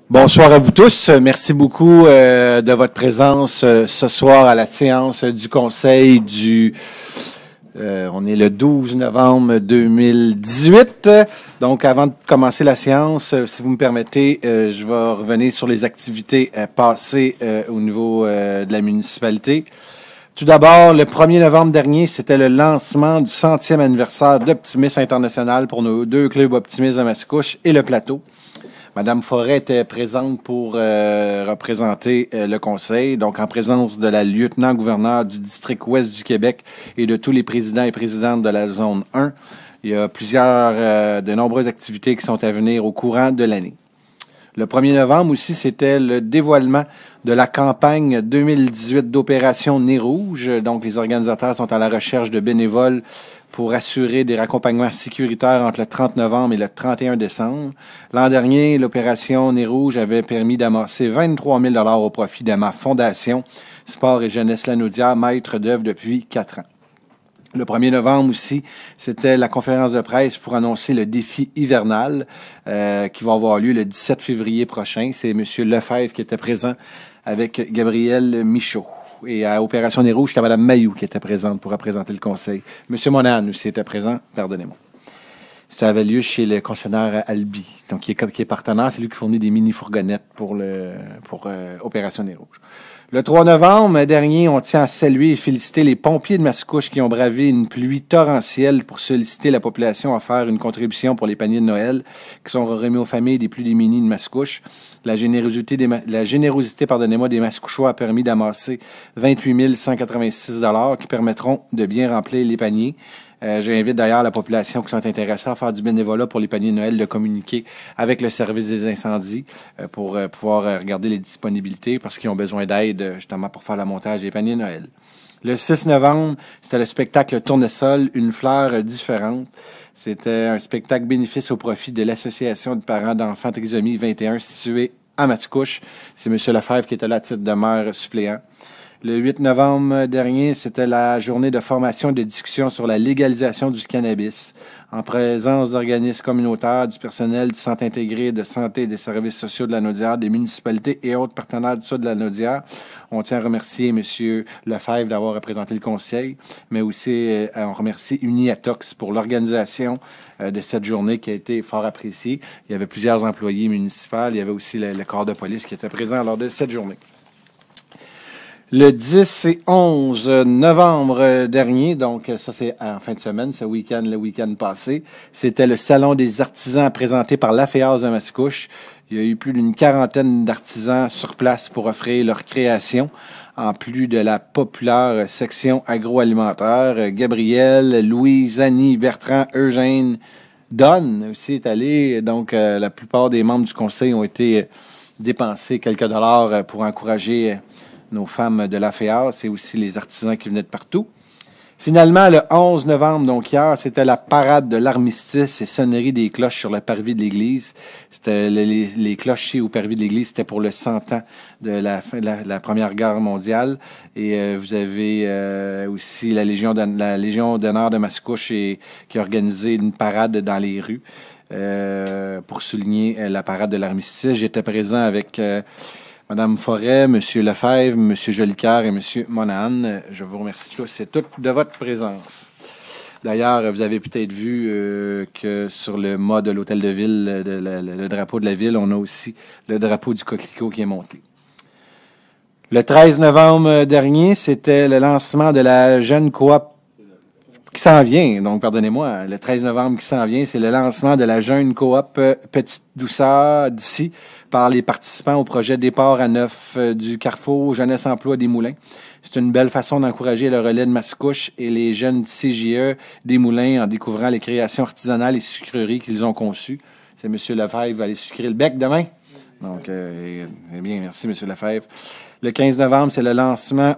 Bonsoir à vous tous. Merci beaucoup de votre présence ce soir à la séance du Conseil du... on est le 12 novembre 2018. Donc, avant de commencer la séance, si vous me permettez, je vais revenir sur les activités passées au niveau de la municipalité. Tout d'abord, le 1er novembre dernier, c'était le lancement du 100e anniversaire d'Optimisme International pour nos deux clubs Optimisme de Mascouche et le Plateau. Madame Forêt était présente pour représenter le conseil, donc en présence de la lieutenant-gouverneur du district ouest du Québec et de tous les présidents et présidentes de la zone 1. Il y a de nombreuses activités qui sont à venir au courant de l'année. Le 1er novembre aussi, c'était le dévoilement de la campagne 2018 d'Opération Nez Rouge. Donc, les organisateurs sont à la recherche de bénévoles pour assurer des raccompagnements sécuritaires entre le 30 novembre et le 31 décembre. L'an dernier, l'opération Nez Rouge avait permis d'amasser 23 000 $ au profit de ma fondation Sport et Jeunesse Lanaudière, maître d'œuvre depuis 4 ans. Le 1er novembre aussi, c'était la conférence de presse pour annoncer le défi hivernal qui va avoir lieu le 17 février prochain. C'est M. Lefebvre qui était présent avec Gabriel Michaud. Et à Opération Nez Rouge, c'était Mme Mayou qui était présente pour représenter le conseil. M. Monahan aussi était présent, pardonnez-moi. Ça avait lieu chez le concessionnaire Albi, donc qui est partenaire, c'est lui qui fournit des mini-fourgonnettes pour Opération Nez Rouge. Le 3 novembre dernier, on tient à saluer et féliciter les pompiers de Mascouche qui ont bravé une pluie torrentielle pour solliciter la population à faire une contribution pour les paniers de Noël qui sont remis aux familles des plus démunies de Mascouche. La générosité des Mascouchois a permis d'amasser 28 186 $ qui permettront de bien remplir les paniers. J'invite d'ailleurs la population qui sont intéressées à faire du bénévolat pour les paniers de Noël de communiquer avec le service des incendies pour pouvoir regarder les disponibilités parce qu'ils ont besoin d'aide justement pour faire le montage des paniers de Noël. Le 6 novembre, c'était le spectacle Tournesol, une fleur différente. C'était un spectacle bénéfice au profit de l'Association de parents d'enfants trisomie 21 située à Mascouche. C'est M. Lefebvre qui était là à titre de maire suppléant. Le 8 novembre dernier, c'était la journée de formation et de discussion sur la légalisation du cannabis, en présence d'organismes communautaires, du personnel du Centre intégré de santé et des services sociaux de la Naudière, des municipalités et autres partenaires du Sud de la Naudière. On tient à remercier M. Lefebvre d'avoir représenté le conseil, mais aussi on remercie Uniatox pour l'organisation de cette journée qui a été fort appréciée. Il y avait plusieurs employés municipaux, il y avait aussi le corps de police qui était présent lors de cette journée. Le 10 et 11 novembre dernier, donc ça c'est en fin de semaine, le week-end passé, c'était le Salon des artisans présenté par l'AFEAS de Mascouche. Il y a eu plus d'une quarantaine d'artisans sur place pour offrir leur création, en plus de la populaire section agroalimentaire. Gabriel, Louise, Annie, Bertrand, Eugène, Don aussi est allé. Donc la plupart des membres du conseil ont été dépensés quelques dollars pour encourager nos femmes de l'AFEAS et aussi les artisans qui venaient de partout. Finalement, le 11 novembre, donc hier, c'était la parade de l'armistice et sonnerie des cloches sur le parvis de l'église. C'était les cloches ici au parvis de l'église, c'était pour le 100 ans de la Première Guerre mondiale. Et vous avez aussi la Légion d'honneur de Mascouche qui a organisé une parade dans les rues pour souligner la parade de l'armistice. J'étais présent avec Madame Forêt, M. Lefebvre, M. Jolicoeur et M. Monahan. Je vous remercie tous et toutes de votre présence. D'ailleurs, vous avez peut-être vu que sur le mât de l'hôtel de ville, le drapeau de la ville, on a aussi le drapeau du coquelicot qui est monté. Le 13 novembre dernier, c'était le lancement de la jeune coop qui s'en vient. Donc, pardonnez-moi, le 13 novembre qui s'en vient, c'est le lancement de la jeune coop Petite Douceur d'ici par les participants au projet Départ à neuf du Carrefour Jeunesse Emploi des Moulins. C'est une belle façon d'encourager le relais de Mascouche et les jeunes du CJE des Moulins en découvrant les créations artisanales et sucreries qu'ils ont conçues. C'est M. Lefebvre qui va aller sucrer le bec demain. Donc, bien, merci M. Lefebvre. Le 15 novembre, c'est le lancement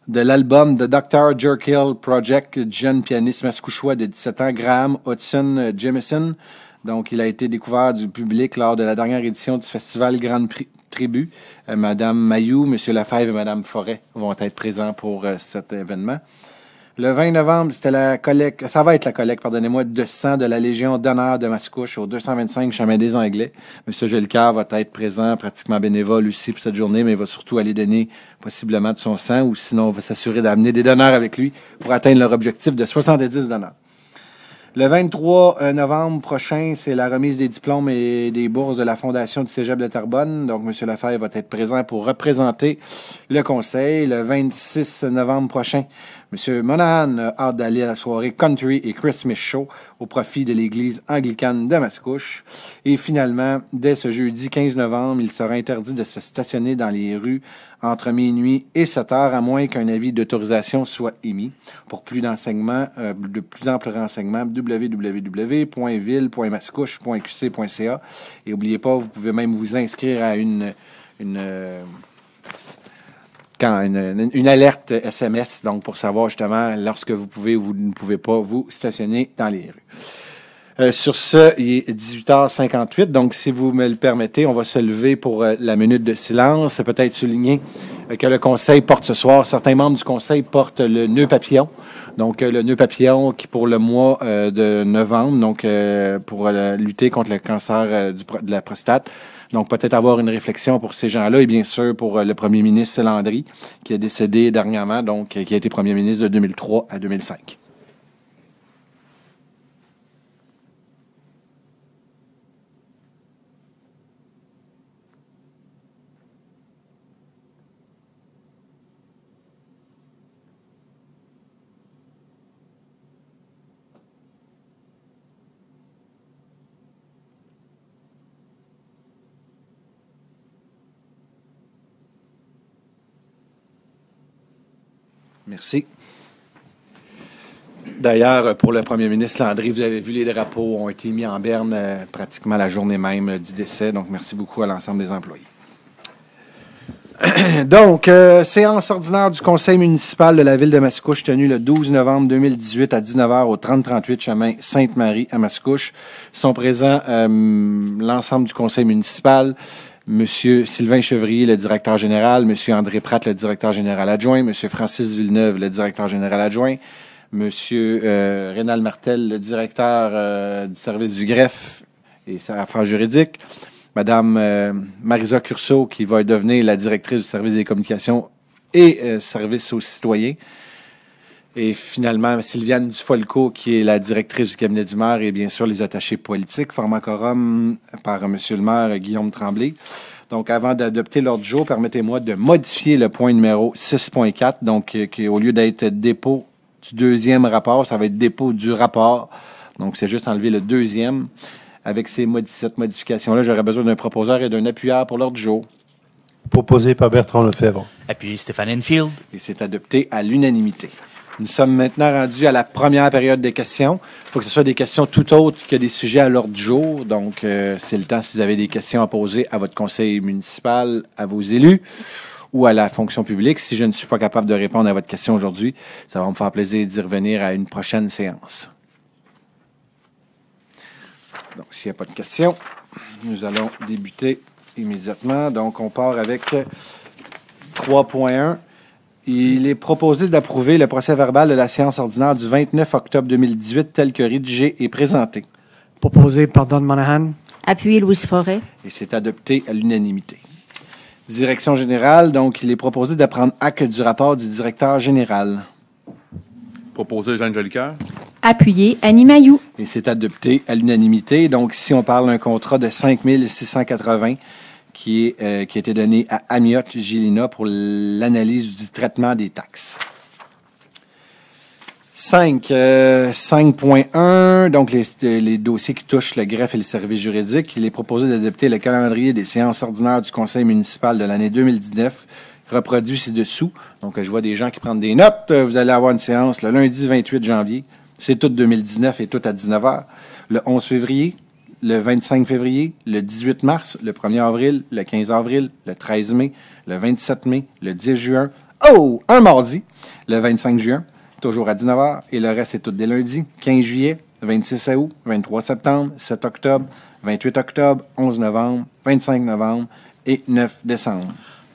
de l'album The Dr. Jekyll Project du jeune pianiste mascouchois de 17 ans, Graham Hudson Jamison. Donc, il a été découvert du public lors de la dernière édition du festival Grande Tribu. Madame Mayou, M. Lefebvre et Madame Forêt vont être présents pour cet événement. Le 20 novembre, c'était la collecte, ça va être la collecte, pardonnez-moi, de sang de la Légion d'honneur de Mascouche au 225 Chemin des Anglais. M. Gelcar va être présent, pratiquement bénévole aussi pour cette journée, mais il va surtout aller donner possiblement de son sang ou sinon on va s'assurer d'amener des donneurs avec lui pour atteindre leur objectif de 70 donneurs. Le 23 novembre prochain, c'est la remise des diplômes et des bourses de la Fondation du Cégep de Terrebonne. Donc, M. Lefebvre va être présent pour représenter le conseil. Le 26 novembre prochain, M. Monahan a hâte d'aller à la soirée Country et Christmas Show au profit de l'Église anglicane de Mascouche. Et finalement, dès ce jeudi 15 novembre, il sera interdit de se stationner dans les rues entre minuit et 7 heures, à moins qu'un avis d'autorisation soit émis. Pour plus d'enseignements, de plus amples renseignements, www.ville.mascouche.qc.ca. Et n'oubliez pas, vous pouvez même vous inscrire à une alerte SMS, donc pour savoir justement lorsque vous pouvez ou vous ne pouvez pas vous stationner dans les rues. Sur ce, il est 18h58, donc si vous me le permettez, on va se lever pour la minute de silence. Peut-être souligner que le Conseil porte ce soir, certains membres du Conseil portent le nœud papillon. Donc, le nœud papillon qui pour le mois de novembre, donc pour lutter contre le cancer de la prostate. Donc, peut-être avoir une réflexion pour ces gens-là et bien sûr pour le premier ministre Landry, qui est décédé dernièrement, donc qui a été premier ministre de 2003 à 2005. Merci. D'ailleurs, pour le premier ministre Landry, vous avez vu, les drapeaux ont été mis en berne pratiquement la journée même du décès. Donc, merci beaucoup à l'ensemble des employés. Donc, séance ordinaire du conseil municipal de la ville de Mascouche tenue le 12 novembre 2018 à 19h au 3038 chemin Sainte-Marie à Mascouche. Sont présents l'ensemble du conseil municipal. Monsieur Sylvain Chevrier, le directeur général, Monsieur André Pratt, le directeur général adjoint, Monsieur Francis Villeneuve, le directeur général adjoint, Monsieur Rénal Martel, le directeur du service du greffe et affaires juridiques, Madame Marisa Curceau, qui va devenir la directrice du service des communications et service aux citoyens, et finalement Sylviane Dufolco, qui est la directrice du cabinet du maire et bien sûr les attachés politiques, formant quorum par Monsieur le maire Guillaume Tremblay. Donc, avant d'adopter l'ordre du jour, permettez-moi de modifier le point numéro 6.4, donc qui, au lieu d'être dépôt du deuxième rapport, ça va être dépôt du rapport. Donc, c'est juste enlever le deuxième. Avec cette modification-là, j'aurais besoin d'un proposeur et d'un appuyeur pour l'ordre du jour. Proposé par Bertrand Lefebvre. Appuyé Stéphane Enfield. Et c'est adopté à l'unanimité. Nous sommes maintenant rendus à la première période des questions. Il faut que ce soit des questions tout autres que des sujets à l'ordre du jour. Donc, c'est le temps, si vous avez des questions à poser à votre conseil municipal, à vos élus ou à la fonction publique. Si je ne suis pas capable de répondre à votre question aujourd'hui, ça va me faire plaisir d'y revenir à une prochaine séance. Donc, s'il n'y a pas de questions, nous allons débuter immédiatement. Donc, on part avec 3.1. Il est proposé d'approuver le procès-verbal de la séance ordinaire du 29 octobre 2018 tel que rédigé et présenté. Proposé par Don Monahan. Appuyé Louise Forêt. Et c'est adopté à l'unanimité. Direction générale, donc il est proposé de prendre acte du rapport du directeur général. Proposé Jeanne Jolicoeur. Appuyé Annie Mailloux. Et c'est adopté à l'unanimité. Donc ici, on parle d'un contrat de 5 680 qui a été donné à Amiot Gilina pour l'analyse du traitement des taxes. 5.1, donc les dossiers qui touchent le greffe et le service juridique. Il est proposé d'adopter le calendrier des séances ordinaires du conseil municipal de l'année 2019, reproduit ci-dessous. Donc, je vois des gens qui prennent des notes. Vous allez avoir une séance le lundi 28 janvier. C'est tout 2019 et tout à 19h. Le 11 février, le 25 février, le 18 mars, le 1er avril, le 15 avril, le 13 mai, le 27 mai, le 10 juin. Oh! Un mardi, le 25 juin, toujours à 19h. Et le reste, c'est tout des lundis. 15 juillet, 26 août, 23 septembre, 7 octobre, 28 octobre, 11 novembre, 25 novembre et 9 décembre.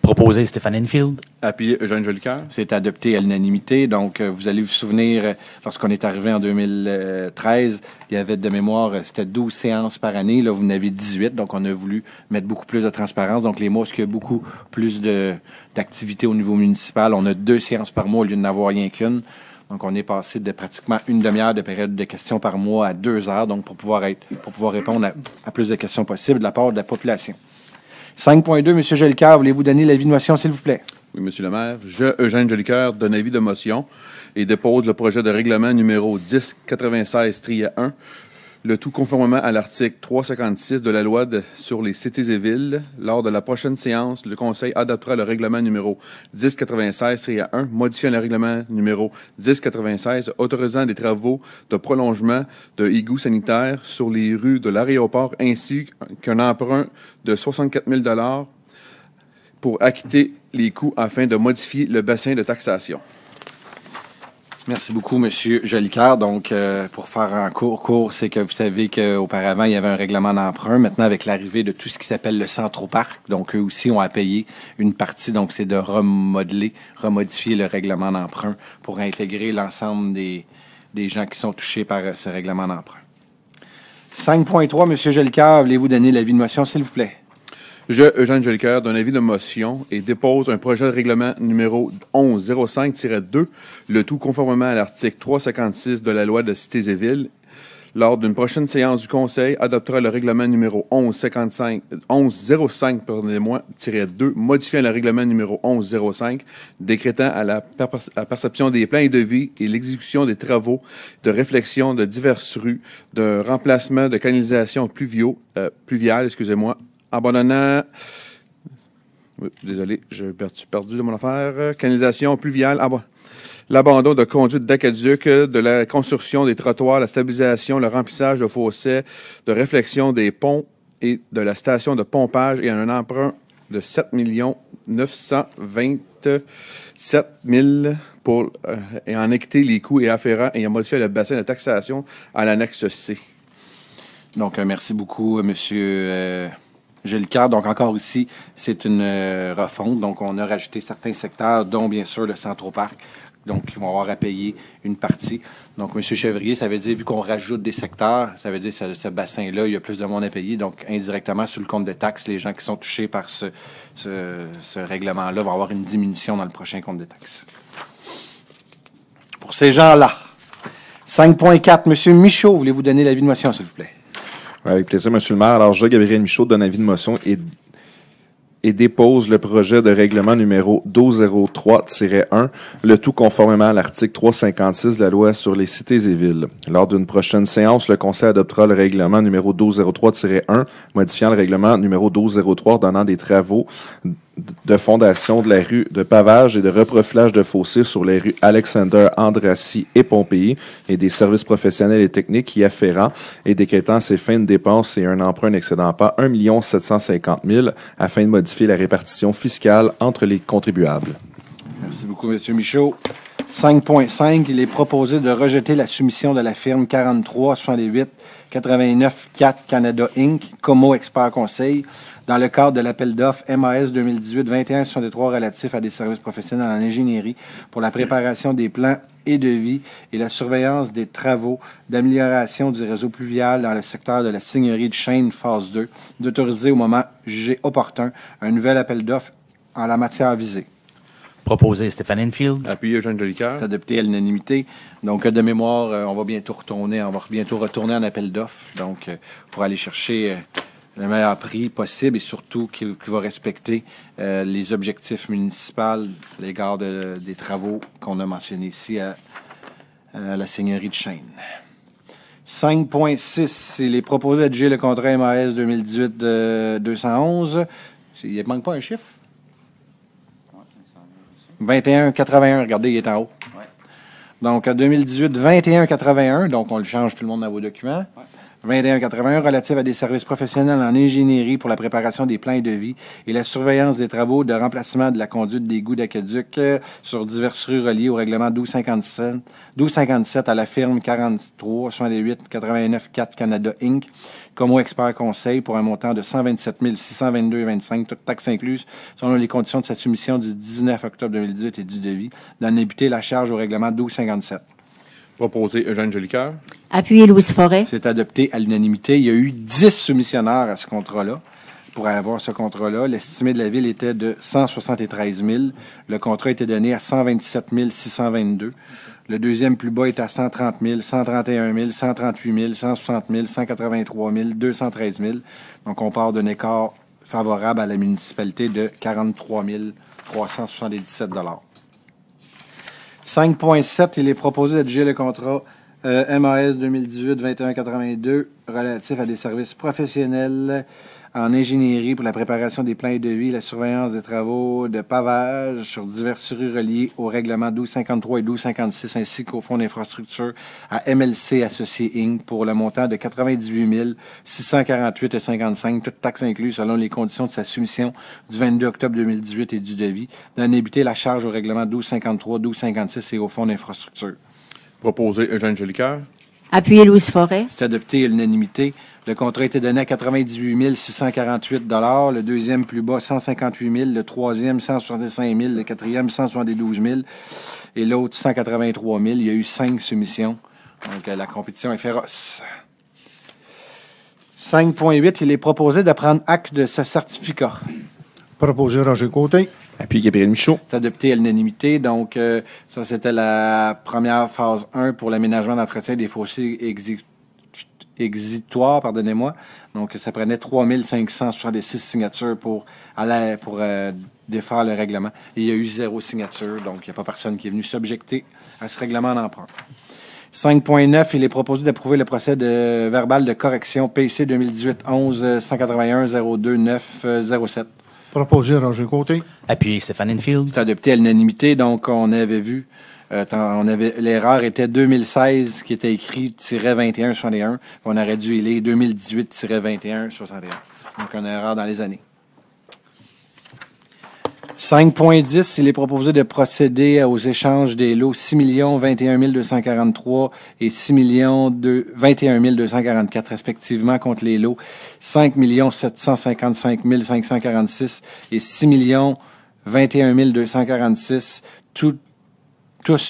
Proposé Stéphane Enfield. Appuyé Eugène Jolicoeur. C'est adopté à l'unanimité. Donc, vous allez vous souvenir, lorsqu'on est arrivé en 2013, il y avait de mémoire, c'était 12 séances par année. Là, vous en avez 18. Donc, on a voulu mettre beaucoup plus de transparence. Donc, les mois, où il y a beaucoup plus d'activités au niveau municipal, on a 2 séances par mois au lieu de n'avoir rien qu'une. Donc, on est passé de pratiquement une demi-heure de période de questions par mois à 2 heures, donc pour pouvoir répondre à plus de questions possibles de la part de la population. 5.2, M. Jolicoeur, voulez-vous donner l'avis de motion, s'il vous plaît? Oui, Monsieur le maire. Je, Eugène Jolicoeur, donne avis de motion et dépose le projet de règlement numéro 1096-1, le tout conformément à l'article 356 de la loi sur les cités et villes. Lors de la prochaine séance, le Conseil adoptera le règlement numéro 1096-1, modifiant le règlement numéro 1096, autorisant des travaux de prolongement de égouts sanitaires sur les rues de l'aéroport, ainsi qu'un emprunt de 64 000 $ pour acquitter les coûts afin de modifier le bassin de taxation. Merci beaucoup, M. Jolicoeur. Donc, pour faire un court, c'est que vous savez qu'auparavant, il y avait un règlement d'emprunt. Maintenant, avec l'arrivée de tout ce qui s'appelle le Centroparc, donc eux aussi ont à payer une partie. Donc, c'est de remodifier le règlement d'emprunt pour intégrer l'ensemble des gens qui sont touchés par ce règlement d'emprunt. 5.3, M. Jolicoeur, voulez-vous donner l'avis de motion, s'il vous plaît? Je, Eugène Jolicoeur, donne avis de motion et dépose un projet de règlement numéro 1105-2, le tout conformément à l'article 356 de la loi de cités et villes. Lors d'une prochaine séance du Conseil, adoptera le règlement numéro 1105-2, modifiant le règlement numéro 1105, décrétant à la perception des plans et devis et l'exécution des travaux de réflexion de diverses rues, de remplacement de canalisation pluviale, abandonnant... Oui, désolé, j'ai perdu de mon affaire. Canalisation pluviale, l'abandon de conduites d'aqueduc, de la construction des trottoirs, la stabilisation, le remplissage de fossés, de réflexion des ponts et de la station de pompage et un emprunt de 7 927 000 pour et en équiter les coûts et afférents et en modifier le bassin de taxation à l'annexe C. Donc, merci beaucoup, M. Jolicoeur. Donc, encore ici, c'est une refonte. Donc, on a rajouté certains secteurs, dont, bien sûr, le Centroparc. Donc, ils vont avoir à payer une partie. Donc, M. Chevrier, ça veut dire, vu qu'on rajoute des secteurs, ça veut dire que ce bassin-là, il y a plus de monde à payer. Donc, indirectement, sur le compte de taxes, les gens qui sont touchés par ce règlement-là vont avoir une diminution dans le prochain compte de taxes. Pour ces gens-là, 5.4, M. Michaud, voulez-vous donner l'avis de motion, s'il vous plaît? Oui, avec plaisir, M. le maire. Alors, je, Gabriel Michaud, donne avis de motion et dépose le projet de règlement numéro 1203-1, le tout conformément à l'article 356 de la loi sur les cités et villes. Lors d'une prochaine séance, le Conseil adoptera le règlement numéro 1203-1, modifiant le règlement numéro 1203 ordonnant des travaux de fondation de la rue de pavage et de reprofilage de fossés sur les rues Alexander, Andrassy et Pompéi et des services professionnels et techniques y afférents et décrétant à ces fins de dépenses et un emprunt n'excédant pas 1 750 000 afin de modifier la répartition fiscale entre les contribuables. Merci beaucoup, M. Michaud. 5.5, il est proposé de rejeter la soumission de la firme 43 68 89 4 Canada Inc., Como Expert Conseil, dans le cadre de l'appel d'offres MAS 2018-21-63 relatif à des services professionnels en ingénierie pour la préparation des plans et devis et la surveillance des travaux d'amélioration du réseau pluvial dans le secteur de la seigneurie de Chêne, phase 2, d'autoriser au moment jugé opportun un nouvel appel d'offres en la matière visée. Proposé Stéphane Enfield. Appuyé Eugène Jolicoeur. C'est adopté à l'unanimité. Donc, de mémoire, on va bientôt retourner en appel d'offres, donc pour aller chercher le meilleur prix possible et surtout qui va respecter les objectifs municipaux à l'égard des travaux qu'on a mentionnés ici à la seigneurie de Chêne. 5.6, il est proposé d'adjuger le contrat MAS 2018-211. Il ne manque pas un chiffre? 21,81, regardez, il est en haut. Ouais. Donc, en 2018, 21,81, donc on le change tout le monde dans vos documents. Ouais. 21,81, relatif à des services professionnels en ingénierie pour la préparation des plans et devis et la surveillance des travaux de remplacement de la conduite d'égouts d'aqueduc sur diverses rues reliées au règlement 1257 à la firme 43 68 89 4 Canada Inc., Como Expert Conseil pour un montant de 127 622,25, toutes taxes incluses, selon les conditions de sa soumission du 19 octobre 2018 et du devis, d'en imputer la charge au règlement 1257. Proposé Eugène Jolicoeur. Appuyé Louise Forêt. C'est adopté à l'unanimité. Il y a eu 10 soumissionnaires à ce contrat-là. Pour avoir ce contrat-là, l'estimé de la Ville était de 173 000. Le contrat était donné à 127 622. Le deuxième plus bas est à 130 000, 131 000, 138 000, 160 000, 183 000, 213 000. Donc, on part d'un écart favorable à la municipalité de 43 377 5.7, il est proposé d'adjuger le contrat MAS 2018-2182 relatif à des services professionnels en ingénierie pour la préparation des plans et devis, la surveillance des travaux de pavage sur diverses rues reliées au règlement 1253 et 1256 ainsi qu'au fonds d'infrastructure à MLC Associés Inc. pour le montant de 98 648,55, toutes taxes incluses selon les conditions de sa soumission du 22 octobre 2018 et du devis, d'en imputer la charge au règlement 1253, 1256 et au fonds d'infrastructure. Proposé Eugène Jolicoeur. Appuyé Louise Forêt. C'est adopté à l'unanimité. Le contrat a été donné à 98 648 $, le deuxième plus bas 158 000 $, le troisième 165 000 $, le quatrième 172 000 $ et l'autre 183 000 $. Il y a eu 5 soumissions. Donc, la compétition est féroce. 5.8, il est proposé de prendre acte de ce certificat. Proposé Roger Côté. Appuyé Gabriel Michaud. C'est adopté à l'unanimité. Donc, ça, c'était la première phase 1 pour l'aménagement d'entretien des fossés exitoires, pardonnez-moi. Donc, ça prenait 3 566 signatures pour défaire le règlement. Et il y a eu 0 signature, donc il n'y a pas personne qui est venu s'objecter à ce règlement d'emprunt. 5.9, il est proposé d'approuver le procès de verbal de correction PC 2018-11-181-02-907. Proposé Roger Côté. Appuyé Stéphane Enfield. C'est adopté à l'unanimité, donc on avait vu, l'erreur était 2016 qui était écrit -2161, on aurait dû y lire 2018-2161. Donc une erreur dans les années. 5.10, il est proposé de procéder aux échanges des lots 6 021 243 et 21 244 respectivement contre les lots 5 755 546 et 6 21 246, tous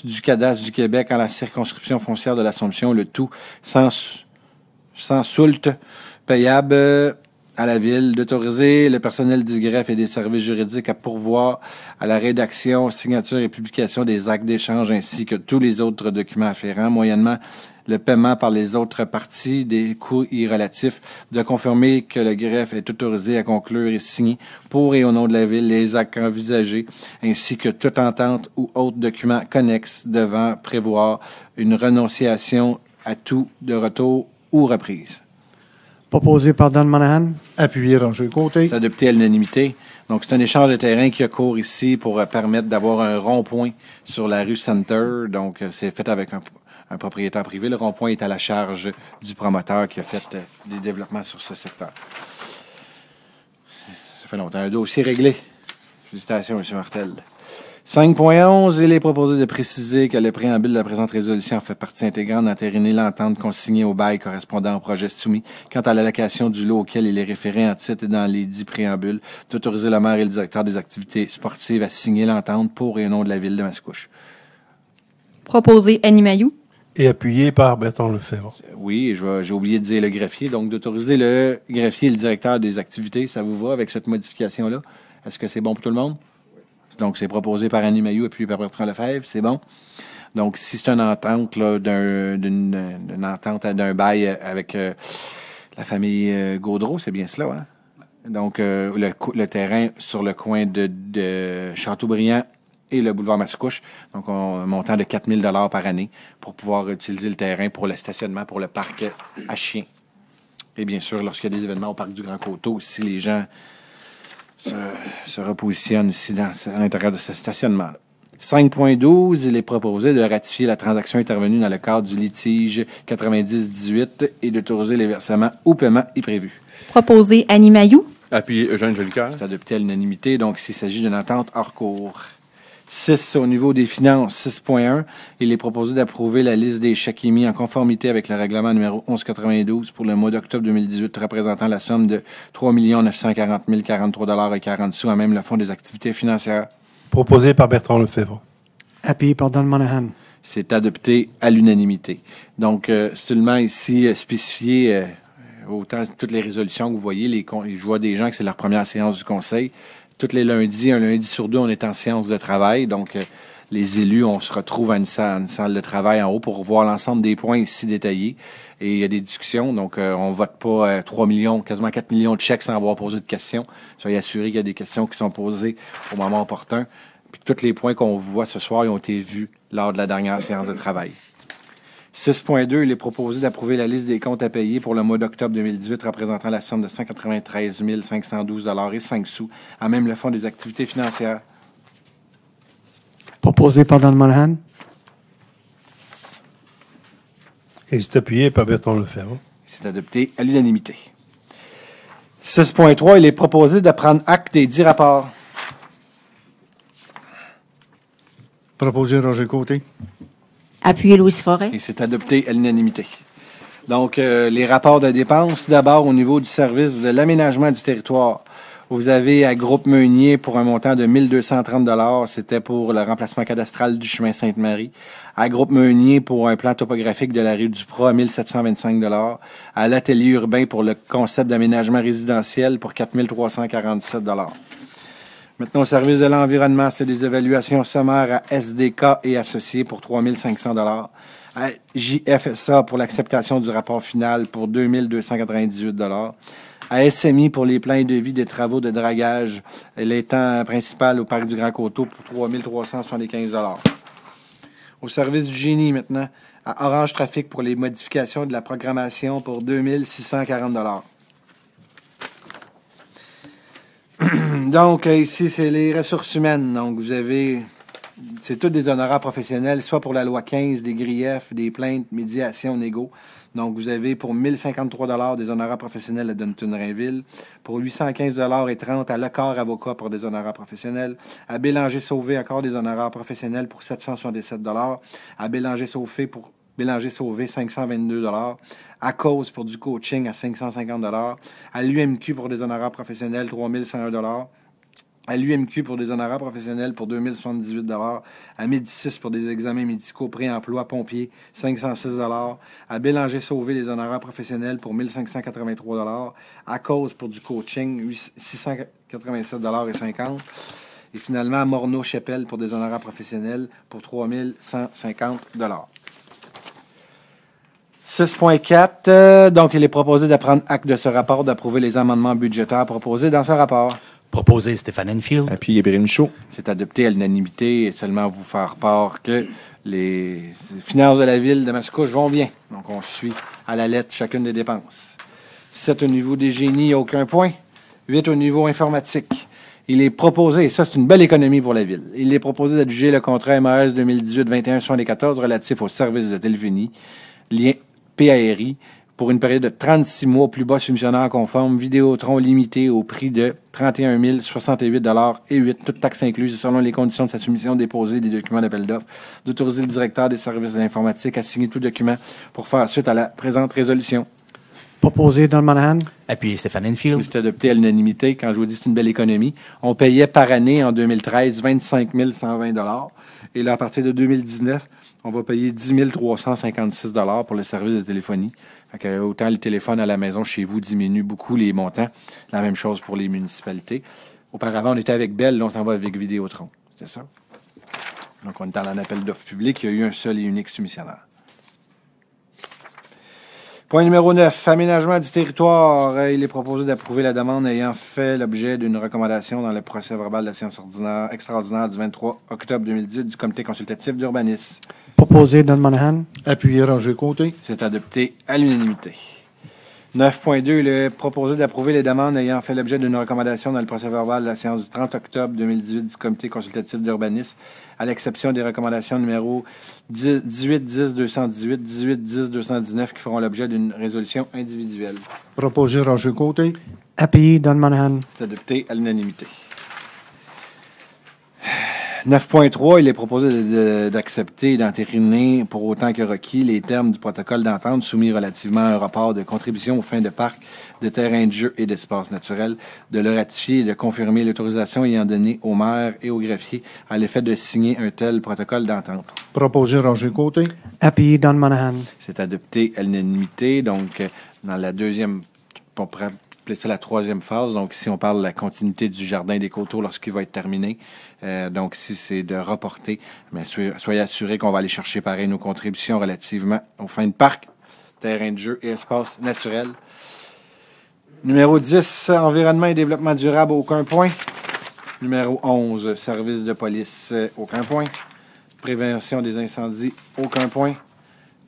du cadastre du Québec en la circonscription foncière de l'Assomption, le tout sans soulte payable à la Ville, d'autoriser le personnel du greffe et des services juridiques à pourvoir à la rédaction, signature et publication des actes d'échange ainsi que tous les autres documents afférents, moyennement le paiement par les autres parties des coûts y relatifs, de confirmer que le greffe est autorisé à conclure et signer pour et au nom de la Ville les actes envisagés, ainsi que toute entente ou autre document connexe devant prévoir une renonciation à tout de retour ou reprise. Proposé par Don Monahan. Appuyé Roger Côté. C'est adopté à l'unanimité. Donc, c'est un échange de terrain qui a cours ici pour permettre d'avoir un rond-point sur la rue Center. Donc, c'est fait avec un propriétaire privé. Le rond-point est à la charge du promoteur qui a fait des développements sur ce secteur. Ça fait longtemps. Un dossier réglé. Félicitations, M. Martel. 5.11, il est proposé de préciser que le préambule de la présente résolution fait partie intégrante d'entériner l'entente consignée au bail correspondant au projet soumis quant à l'allocation du lot auquel il est référé en titre et dans les dits préambules, d'autoriser le maire et le directeur des activités sportives à signer l'entente pour et au nom de la Ville de Mascouche. Proposé Annie Mailloux. Et appuyé par Bertrand Lefebvre. Oui, j'ai oublié de dire le greffier, donc d'autoriser le greffier et le directeur des activités, ça vous va avec cette modification-là? Est-ce que c'est bon pour tout le monde? Donc, c'est proposé par Annie Mailloux et puis par Bertrand Lefebvre, c'est bon. Donc, si c'est une entente là, d'une entente d'un bail avec la famille Gaudreau, c'est bien cela, hein? Donc, le terrain sur le coin de Châteaubriand et le boulevard Mascouche, donc un montant de 4 000 $ par année pour pouvoir utiliser le terrain pour le stationnement, pour le parc à chiens. Et bien sûr, lorsqu'il y a des événements au parc du Grand Coteau, si les gens se repositionne ici à l'intérieur de ce stationnement-là. 5.12, il est proposé de ratifier la transaction intervenue dans le cadre du litige 90-18 et d'autoriser les versements ou paiements y prévus. Proposé Annie Mailloux. Appuyé Eugène Jolicoeur. C'est adopté à l'unanimité, donc s'il s'agit d'une entente hors cours. 6, au niveau des finances, 6.1, il est proposé d'approuver la liste des chèques émis en conformité avec le règlement numéro 1192 pour le mois d'octobre 2018, représentant la somme de 3 940 043 et 40 sous à même le fonds des activités financières. Proposé par Bertrand Lefebvre. Appuyé par Don Monahan. C'est adopté à l'unanimité. Donc, seulement ici spécifié, autant toutes les résolutions que vous voyez, je vois des gens que c'est leur première séance du Conseil. Tous les lundis, un lundi sur deux, on est en séance de travail. Donc, les élus, on se retrouve à une salle de travail en haut pour voir l'ensemble des points ici détaillés. Et il y a des discussions. Donc, on vote pas 3 millions, quasiment 4 millions de chèques sans avoir posé de questions. Soyez assurés qu'il y a des questions qui sont posées au moment opportun. Puis tous les points qu'on voit ce soir, ils ont été vus lors de la dernière séance de travail. 6.2, il est proposé d'approuver la liste des comptes à payer pour le mois d'octobre 2018 représentant la somme de 193 512 et 5 sous à même le fonds des activités financières. Proposé par Don Monahan. Et c'est appuyé par Bertrand Lefebvre. C'est adopté à l'unanimité. 6.3, il est proposé de prendre acte des 10 rapports. Proposé Roger Côté. Appuyé Louis Forêt. Et c'est adopté à l'unanimité. Donc, les rapports de dépenses, tout d'abord au niveau du service de l'aménagement du territoire. Vous avez à Groupe Meunier pour un montant de 1 230 $, c'était pour le remplacement cadastral du chemin Sainte-Marie. À Groupe Meunier pour un plan topographique de la rue du Prat, 1 725 $. À l'atelier urbain pour le concept d'aménagement résidentiel pour 4 347 $. Maintenant, au service de l'environnement, c'est des évaluations sommaires à SDK et associés pour 3 500 $. À JFSA pour l'acceptation du rapport final pour 2 298 $. À SMI pour les plans et devis des travaux de dragage et l'étang principal au parc du Grand Coteau pour 3 375 $. Au service du génie maintenant, à Orange Trafic pour les modifications de la programmation pour 2 640 $. Donc, ici, c'est les ressources humaines. Donc, vous avez, c'est tous des honoraires professionnels, soit pour la loi 15, des griefs, des plaintes, médiation, négo. Donc, vous avez pour 1 053 $ des honoraires professionnels à Dunton-Rainville, pour 815 $ et 30 à Lecor Avocat pour des honoraires professionnels, à Bélanger-Sauvé encore des honoraires professionnels pour 777 $, à Bélanger-Sauvé pour Bélanger-Sauvé 522 $, à Cause pour du coaching à 550 $, à l'UMQ pour des honoraires professionnels 3 101 $, à l'UMQ pour des honoraires professionnels pour 2 078 $, à Médicis pour des examens médicaux pré-emploi pompiers 506 $, à Bélanger-Sauvé des honoraires professionnels pour 1 583 $, à Cause pour du coaching 687 $ et 50 $, et finalement à Morneau-Chapelle pour des honoraires professionnels pour 3 150 $. 6.4, donc il est proposé de prendre acte de ce rapport, d'approuver les amendements budgétaires proposés dans ce rapport. Proposé Stéphane Enfield. Appuyé Gabriel Michaud. C'est adopté à l'unanimité et seulement vous faire part que les finances de la ville de Mascouche vont bien. Donc on suit à la lettre chacune des dépenses. 7 au niveau des génies, il n'y a aucun point. 8 au niveau informatique. Il est proposé, et ça c'est une belle économie pour la ville, il est proposé d'adjuger le contrat MAS 2018-21-74 relatif aux services de téléphonie, lien PARI, pour une période de 36 mois au plus bas soumissionnaire conforme, Vidéotron limité au prix de 31 068 $ et 8, toutes taxes incluses selon les conditions de sa soumission déposée des documents d'appel d'offres, d'autoriser le directeur des services de l'informatique à signer tout document pour faire suite à la présente résolution. Proposé Don Monahan. Appuyé Stéphane Enfield. C'est adopté à l'unanimité. Quand je vous dis c'est une belle économie, on payait par année en 2013 25 120 $. Et là, à partir de 2019, on va payer 10 356 $ pour le service de téléphonie. Fait que, autant le téléphone à la maison chez vous diminue beaucoup les montants. La même chose pour les municipalités. Auparavant, on était avec Bell, là, on s'en va avec Vidéotron. C'est ça? Donc, on est dans un appel d'offres public. Il y a eu un seul et unique soumissionnaire. Point numéro 9, aménagement du territoire. Il est proposé d'approuver la demande ayant fait l'objet d'une recommandation dans le procès verbal de la séance extraordinaire du 23 octobre 2018 du comité consultatif d'urbanisme. Proposé Don Monahan. Appuyé Roger Côté. C'est adopté à l'unanimité. 9.2, il est proposé d'approuver les demandes ayant fait l'objet d'une recommandation dans le procès verbal de la séance du 30 octobre 2018 du comité consultatif d'urbanisme, à l'exception des recommandations numéro 18-10-218, 18-10-219 qui feront l'objet d'une résolution individuelle. Proposé Roger Côté. Appuyé Don Monahan. C'est adopté à l'unanimité. 9.3, il est proposé d'accepter et d'entériner pour autant que requis les termes du protocole d'entente soumis relativement à un rapport de contribution aux fins de parcs, de terrains de jeu et d'espaces naturels, de le ratifier et de confirmer l'autorisation ayant donné au maire et au greffier à l'effet de signer un tel protocole d'entente. Proposé Roger Côté. Appuyé Don Monahan. C'est adopté à l'unanimité. Donc, dans la deuxième, on pourrait appeler ça la troisième phase. Donc, ici, on parle de la continuité du jardin des coteaux lorsqu'il va être terminé. Donc, ici, c'est de reporter. Mais soyez assurés qu'on va aller chercher pareil nos contributions relativement aux fins de parc, terrain de jeu et espaces naturels. Numéro 10, environnement et développement durable, aucun point. Numéro 11, service de police, aucun point. Prévention des incendies, aucun point.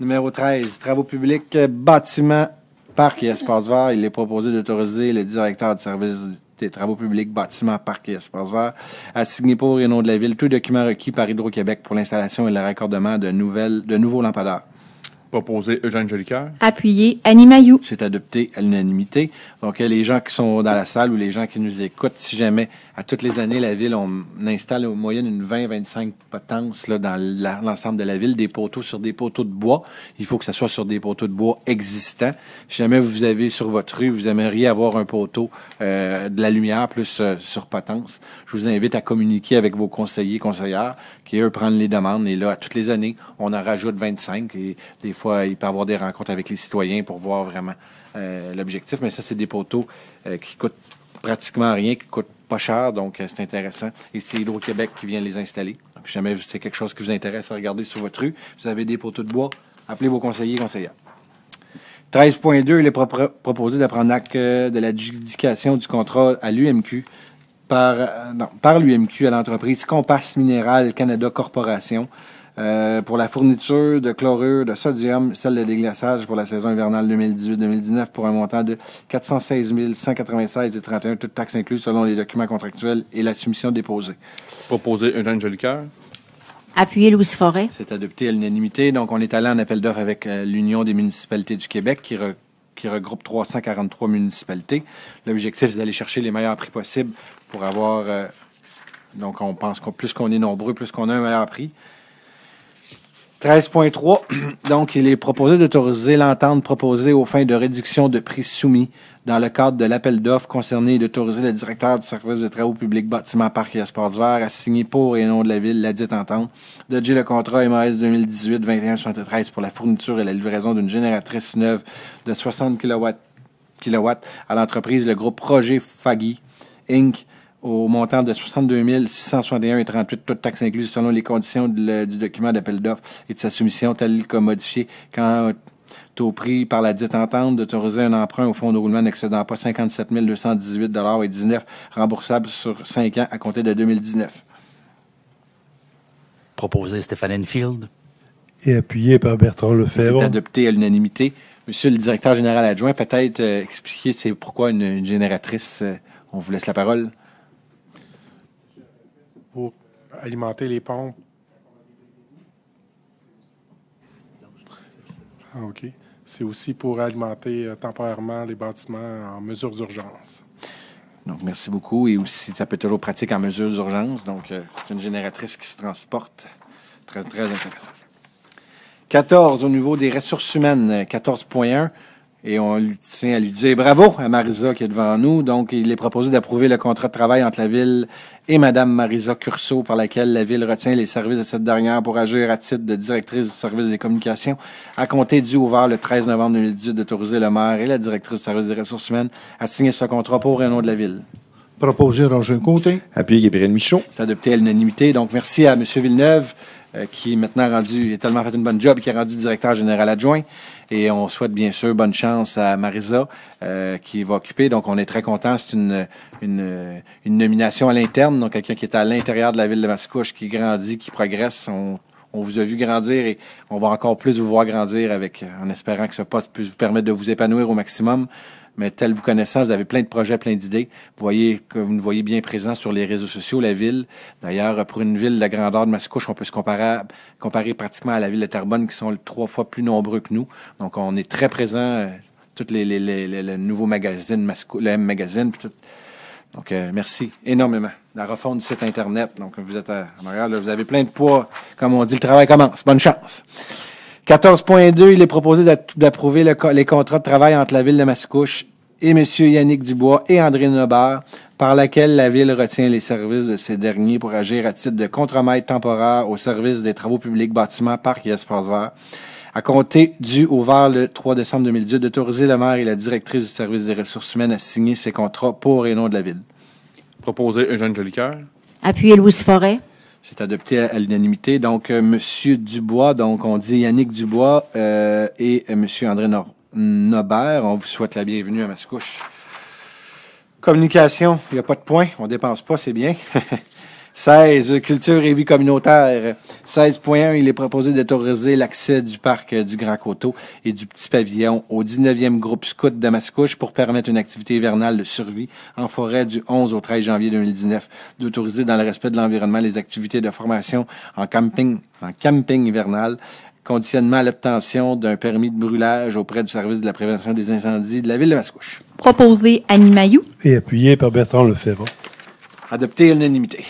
Numéro 13, travaux publics, bâtiments, parcs et espaces verts. Il est proposé d'autoriser le directeur du service des travaux publics, bâtiments, parcs et espaces verts à signer pour et nom de la Ville tout document requis par Hydro-Québec pour l'installation et le raccordement de nouveaux lampadaires. Proposé Eugène Jolicoeur. Appuyé Annie Mailloux. C'est adopté à l'unanimité. Donc, les gens qui sont dans la salle ou les gens qui nous écoutent, si jamais, à toutes les années, la Ville, on installe en moyenne une 20-25 potences là, dans l'ensemble de la Ville, des poteaux sur des poteaux de bois. Il faut que ce soit sur des poteaux de bois existants. Si jamais vous avez sur votre rue, vous aimeriez avoir un poteau de la lumière plus sur potence, je vous invite à communiquer avec vos conseillers, conseillères, qui, eux, prennent les demandes. Et là, à toutes les années, on en rajoute 25. Et des fois, il peut y avoir des rencontres avec les citoyens pour voir vraiment l'objectif. Mais ça, c'est des poteaux qui coûtent pratiquement rien, qui coûtent pas cher. Donc, c'est intéressant. Et c'est Hydro-Québec qui vient les installer. Donc, si jamais c'est quelque chose qui vous intéresse à regarder sur votre rue, vous avez des poteaux de bois, appelez vos conseillers et conseillères. 13.2, il est proposé de prendre acte de l'adjudication du contrat à l'UMQ par l'UMQ à l'entreprise Compass Minéral Canada Corporation pour la fourniture de chlorure de sodium, celle de déglaçage pour la saison hivernale 2018-2019 pour un montant de 416 196,31 toutes taxes incluses selon les documents contractuels et la soumission déposée. Proposé Eugène Jolicoeur. Appuyé Louise Forêt. C'est adopté à l'unanimité. Donc, on est allé en appel d'offres avec l'Union des municipalités du Québec qui regroupe 343 municipalités. L'objectif, c'est d'aller chercher les meilleurs prix possibles pour avoir... donc, on pense que plus qu'on est nombreux, plus qu'on a un meilleur prix. 13.3, donc, il est proposé d'autoriser l'entente proposée aux fins de réduction de prix soumis dans le cadre de l'appel d'offres concerné et d'autoriser le directeur du service de travaux publics, bâtiments, parcs et espaces verts à signer pour et nom de la Ville la dite entente, d'adjuger le contrat MAS 2018-2173 pour la fourniture et la livraison d'une génératrice neuve de 60 kW à l'entreprise le groupe Projet Faggy, Inc., au montant de 62 661,38 toutes taxes incluses selon les conditions du document d'appel d'offres et de sa soumission telle que modifiée quant au prix par la dite entente d'autoriser un emprunt au fonds de roulement n'excédant pas 57 218,19 $ remboursable sur 5 ans à compter de 2019. Proposé Stéphane Enfield. Et appuyé par Bertrand Lefebvre. C'est adopté à l'unanimité. Monsieur le directeur général adjoint, peut-être expliquer c'est pourquoi une génératrice, on vous laisse la parole. Pour alimenter les pompes. Ah, OK. C'est aussi pour alimenter temporairement les bâtiments en mesure d'urgence. Donc, merci beaucoup. Et aussi, ça peut être toujours pratique en mesure d'urgence. Donc, c'est une génératrice qui se transporte. Très, très intéressant. 14, au niveau des ressources humaines, 14.1. Et on tient à lui dire bravo à Marisa qui est devant nous. Donc, il est proposé d'approuver le contrat de travail entre la Ville et Mme Marisa Curceau, par laquelle la Ville retient les services de cette dernière pour agir à titre de directrice du service des communications, à compter du ouvert le 13 novembre 2018, d'autoriser le maire et la directrice du service des ressources humaines à signer ce contrat pour et au nom de la Ville. Proposé Roger Côté. Appuyé Gabriel Michaud. C'est adopté à l'unanimité. Donc, merci à M. Villeneuve, qui est maintenant rendu, il a tellement fait une bonne job, qui est rendu directeur général adjoint. Et on souhaite bien sûr bonne chance à Marisa, qui va occuper. Donc, on est très contents. C'est une nomination à l'interne. Donc, quelqu'un qui est à l'intérieur de la ville de Mascouche, qui grandit, qui progresse. On vous a vu grandir et on va encore plus vous voir grandir en espérant que ce poste puisse vous permettre de vous épanouir au maximum. Mais tel vous connaissant, vous avez plein de projets, plein d'idées. Vous nous voyez bien présents sur les réseaux sociaux, la ville. D'ailleurs, pour une ville de la grandeur de Mascouche, on peut se comparer pratiquement à la ville de Terrebonne, qui sont 3 fois plus nombreux que nous. Donc, on est très présents, tous les nouveaux magazines, le M Magazine. Donc, merci énormément. la refonte du site Internet. Donc, vous êtes à Montréal, là, vous avez plein de poids. Comme on dit, le travail commence. Bonne chance. 14.2, il est proposé d'approuver les contrats de travail entre la Ville de Mascouche et M. Yannick Dubois et André Nobert, par laquelle la Ville retient les services de ces derniers pour agir à titre de contremaître temporaire au service des travaux publics, bâtiments, parcs et espaces verts, à compter du au vers le 3 décembre 2018, d'autoriser le maire et la directrice du service des ressources humaines à signer ces contrats pour et non de la Ville. Proposé Eugène Jolicoeur. Appuyé Louise Forêt. C'est adopté à l'unanimité. Donc, M. Dubois, donc on dit Yannick Dubois et M. André Nobert. On vous souhaite la bienvenue à Mascouche. Communication, il n'y a pas de point. On ne dépense pas, c'est bien. 16, culture et vie communautaire. 16.1, il est proposé d'autoriser l'accès du parc du Grand Coteau et du Petit Pavillon au 19e groupe scout de Mascouche pour permettre une activité hivernale de survie en forêt du 11 au 13 janvier 2019. D'autoriser dans le respect de l'environnement les activités de formation en camping hivernal, conditionnement à l'obtention d'un permis de brûlage auprès du service de la prévention des incendies de la Ville de Mascouche. Proposé Annie Mailloux. Et appuyé par Bertrand Lefebvre. Adopté à l'unanimité.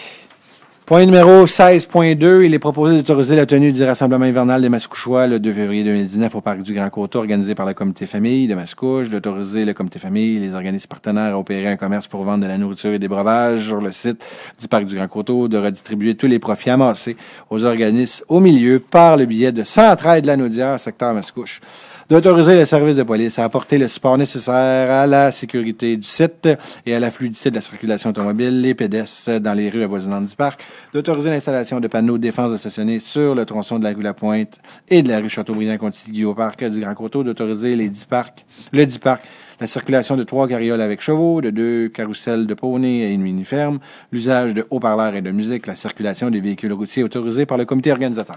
Point numéro 16.2, il est proposé d'autoriser la tenue du rassemblement hivernal des Mascouchois le 2 février 2019 au parc du Grand Coteau organisé par le comité famille de Mascouche, d'autoriser le comité famille et les organismes partenaires à opérer un commerce pour vendre de la nourriture et des breuvages sur le site du parc du Grand Coteau, de redistribuer tous les profits amassés aux organismes au milieu par le biais de Centraide de la Naudière, secteur Mascouche. D'autoriser le service de police à apporter le support nécessaire à la sécurité du site et à la fluidité de la circulation automobile, les pédestres dans les rues avoisinantes du parc. D'autoriser l'installation de panneaux de défense de stationner sur le tronçon de la rue La Pointe et de la rue Chateaubriand contigue au parc du Grand Coteau. D'autoriser le 10 parcs, la circulation de 3 carrioles avec chevaux, de 2 carrousels de poney et une mini-ferme, l'usage de haut-parleurs et de musique, la circulation des véhicules routiers autorisés par le comité organisateur.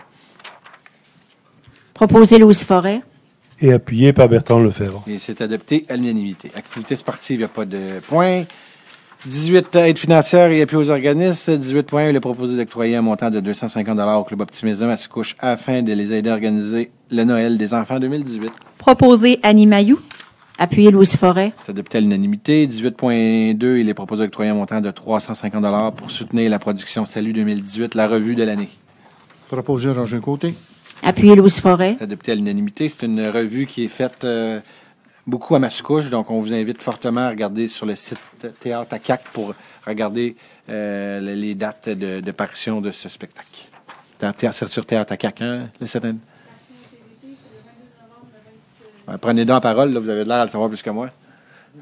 Proposé Louise Forêt. Et appuyé par Bertrand Lefebvre. Et c'est adopté à l'unanimité. Activité sportive, il n'y a pas de points. 18, aides financières et appui aux organismes. 18.1, il est proposé d'octroyer un montant de 250 $ au Club Optimisme à Mascouche afin de les aider à organiser le Noël des enfants 2018. Proposé Annie Mailloux. Appuyé Louise Forêt. C'est adopté à l'unanimité. 18.2, il est proposé d'octroyer un montant de 350 $ pour soutenir la production Salut 2018, la revue de l'année. Proposé Roger Côté. Appuyé Louise Forêt. C'est adopté à l'unanimité. C'est une revue qui est faite beaucoup à Mascouche, donc on vous invite fortement à regarder sur le site Théâtre à CAC pour regarder les dates de parution de ce spectacle. C'est sur Théâtre à CAC, hein, le 7 Prenez donc la parole, là, vous avez l'air à le savoir plus que moi.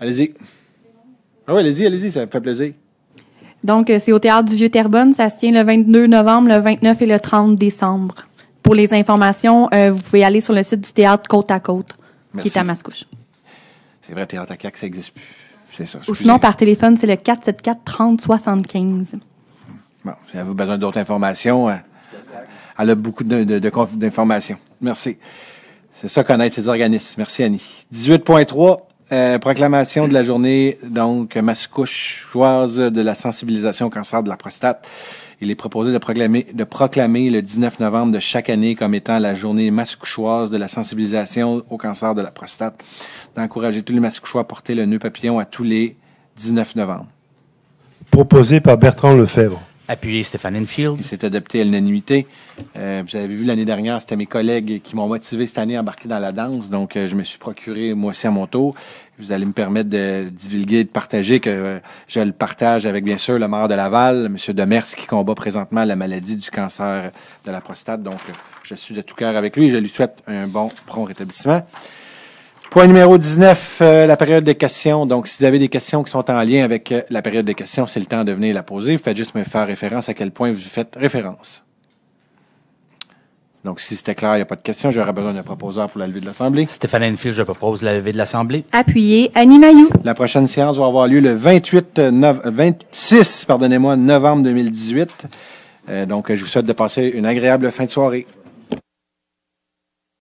Allez-y. Ah oui, allez-y, ça me fait plaisir. Donc, c'est au Théâtre du Vieux-Terrebonne. Ça se tient le 22 novembre, le 29 et le 30 décembre. Pour les informations, vous pouvez aller sur le site du Théâtre Côte à Côte, qui est à Mascouche. C'est vrai, Théâtre à CAC, ça n'existe plus. C'est ça. Ou sinon, par téléphone, c'est le 474-3075. Bon, si vous avez besoin d'autres informations, elle a beaucoup d'informations. Merci. C'est ça, connaître ces organismes. Merci, Annie. 18.3, proclamation de la journée, donc, mascouchoise de la sensibilisation au cancer de la prostate. Il est proposé de proclamer le 19 novembre de chaque année comme étant la journée mascouchoise de la sensibilisation au cancer de la prostate, d'encourager tous les mascouchois à porter le nœud papillon à tous les 19 novembre. Proposé par Bertrand Lefebvre. Appuyé Stéphane Enfield. Il s'est adopté à l'unanimité. Vous avez vu l'année dernière, c'était mes collègues qui m'ont motivé cette année à embarquer dans la danse. Donc, je me suis procuré, moi aussi, à mon tour. Vous allez me permettre de divulguer, de partager que je le partage avec, bien sûr, le maire de Laval, M. Demers, qui combat présentement la maladie du cancer de la prostate. Donc, je suis de tout cœur avec lui et je lui souhaite un bon, prompt rétablissement. Point numéro 19, la période de questions. Donc, si vous avez des questions qui sont en lien avec la période de questions, c'est le temps de venir la poser. Faites juste me faire référence à quel point vous faites référence. Donc, si c'était clair, il n'y a pas de questions, j'aurais besoin d'un proposeur pour la levée de l'Assemblée. Stéphane Enfield, je propose la levée de l'Assemblée. Appuyé Annie Mailloux. La prochaine séance va avoir lieu le 26 novembre 2018. Donc, je vous souhaite de passer une agréable fin de soirée.